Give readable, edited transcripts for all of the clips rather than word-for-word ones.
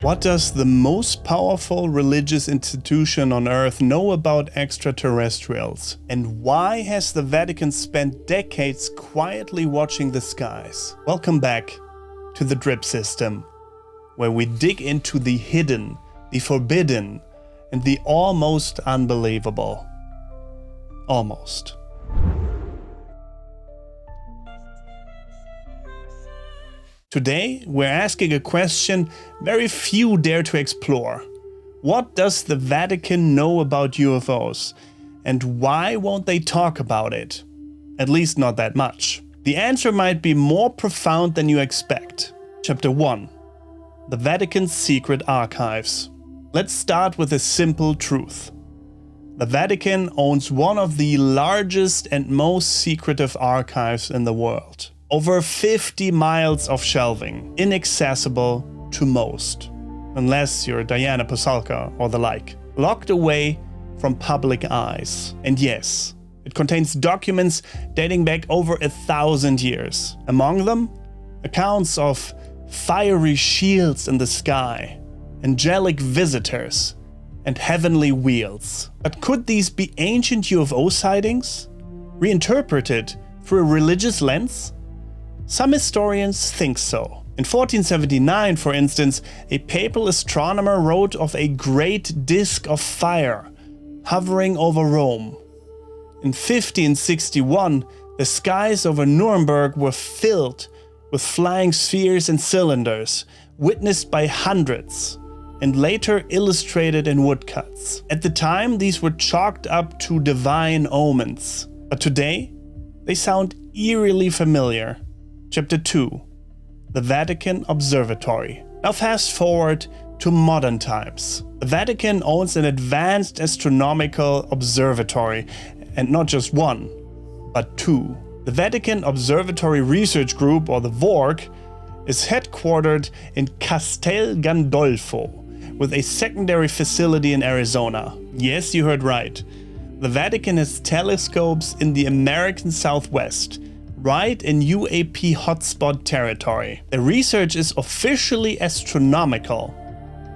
What does the most powerful religious institution on Earth know about extraterrestrials? And why has the Vatican spent decades quietly watching the skies? Welcome back to the Drip System, where we dig into the hidden, the forbidden, and the almost unbelievable. Almost. Today, we're asking a question very few dare to explore. What does the Vatican know about UFOs? And why won't they talk about it? At least not that much. The answer might be more profound than you expect. Chapter 1. The Vatican's Secret Archives. Let's start with a simple truth. The Vatican owns one of the largest and most secretive archives in the world. Over 50 miles of shelving, inaccessible to most, unless you're Diana Pasulka or the like, locked away from public eyes. And yes, it contains documents dating back over 1,000 years. Among them, accounts of fiery shields in the sky, angelic visitors, and heavenly wheels. But could these be ancient UFO sightings, reinterpreted through a religious lens? Some historians think so. In 1479, for instance, a papal astronomer wrote of a great disk of fire hovering over Rome. In 1561, the skies over Nuremberg were filled with flying spheres and cylinders, witnessed by hundreds, and later illustrated in woodcuts. At the time, these were chalked up to divine omens. But today, they sound eerily familiar. Chapter 2. The Vatican Observatory. Now fast forward to modern times. The Vatican owns an advanced astronomical observatory, and not just one, but two. The Vatican Observatory Research Group, or the VORG, is headquartered in Castel Gandolfo, with a secondary facility in Arizona. Yes, you heard right. The Vatican has telescopes in the American Southwest, right in UAP hotspot territory. The research is officially astronomical,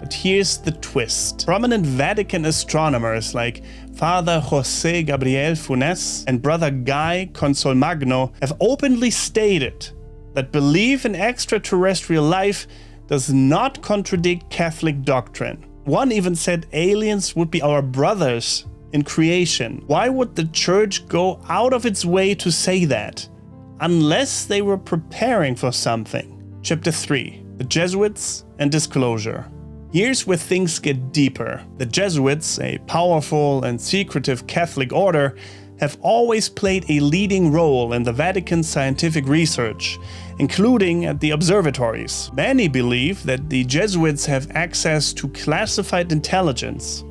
but here's the twist. Prominent Vatican astronomers like Father José Gabriel Funes and Brother Guy Consolmagno have openly stated that belief in extraterrestrial life does not contradict Catholic doctrine. One even said aliens would be our brothers in creation. Why would the Church go out of its way to say that? Unless they were preparing for something. Chapter 3. The Jesuits and Disclosure. Here's where things get deeper. The Jesuits, a powerful and secretive Catholic order, have always played a leading role in the Vatican's scientific research, including at the observatories. Many believe that the Jesuits have access to classified intelligence,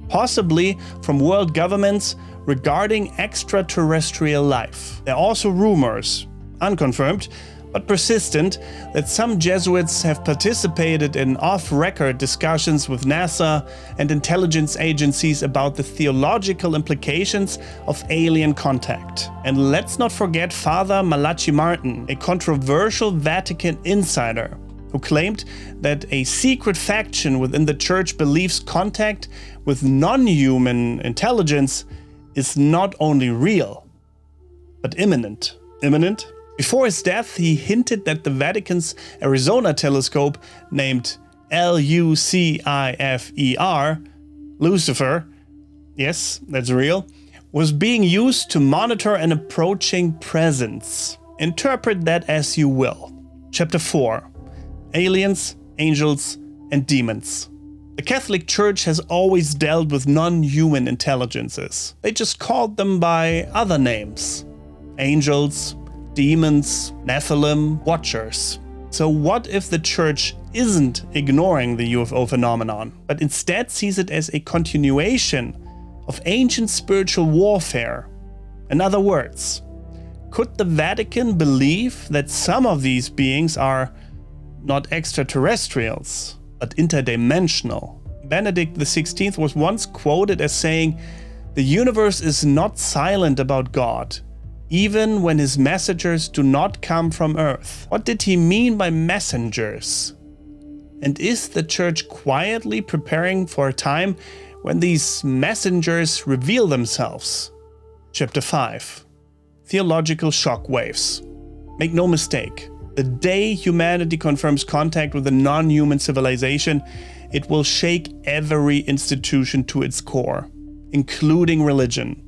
possibly from world governments, regarding extraterrestrial life. There are also rumors, unconfirmed but persistent, that some Jesuits have participated in off-record discussions with NASA and intelligence agencies about the theological implications of alien contact. And let's not forget Father Malachi Martin, a controversial Vatican insider, who claimed that a secret faction within the Church believes contact with non-human intelligence is not only real, but imminent. Imminent? Before his death, he hinted that the Vatican's Arizona telescope, named L.U.C.I.F.E.R, Lucifer, yes, that's real, was being used to monitor an approaching presence. Interpret that as you will. Chapter 4. Aliens, Angels, and Demons. The Catholic Church has always dealt with non-human intelligences. They just called them by other names. Angels, demons, Nephilim, Watchers. So what if the Church isn't ignoring the UFO phenomenon, but instead sees it as a continuation of ancient spiritual warfare? In other words, could the Vatican believe that some of these beings are not extraterrestrials, but interdimensional? Benedict XVI was once quoted as saying, "The universe is not silent about God, even when his messengers do not come from Earth." What did he mean by messengers? And is the Church quietly preparing for a time when these messengers reveal themselves? Chapter 5. Theological Shockwaves. Make no mistake, the day humanity confirms contact with a non-human civilization, it will shake every institution to its core, including religion.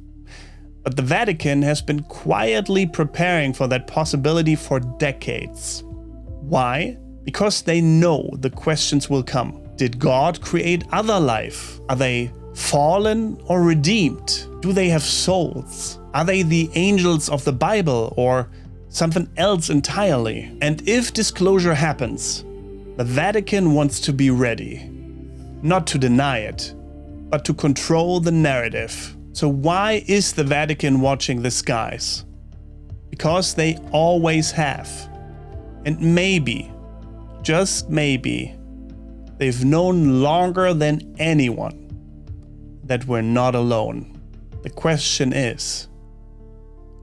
But the Vatican has been quietly preparing for that possibility for decades. Why? Because they know the questions will come. Did God create other life? Are they fallen or redeemed? Do they have souls? Are they the angels of the Bible or something else entirely? And if disclosure happens, the Vatican wants to be ready. Not to deny it, but to control the narrative. So why is the Vatican watching the skies? Because they always have. And maybe, just maybe, they've known longer than anyone that we're not alone. The question is,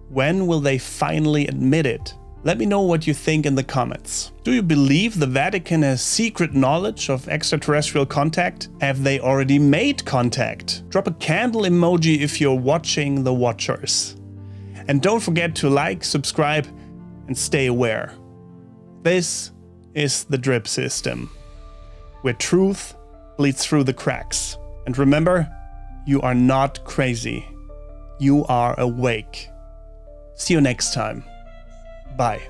when will they finally admit it? Let me know what you think in the comments. Do you believe the Vatican has secret knowledge of extraterrestrial contact? Have they already made contact? Drop a candle emoji if you're watching the Watchers. And don't forget to like, subscribe, and stay aware. This is the drip system, where truth bleeds through the cracks. And remember, you are not crazy. You are awake. See you next time. Bye.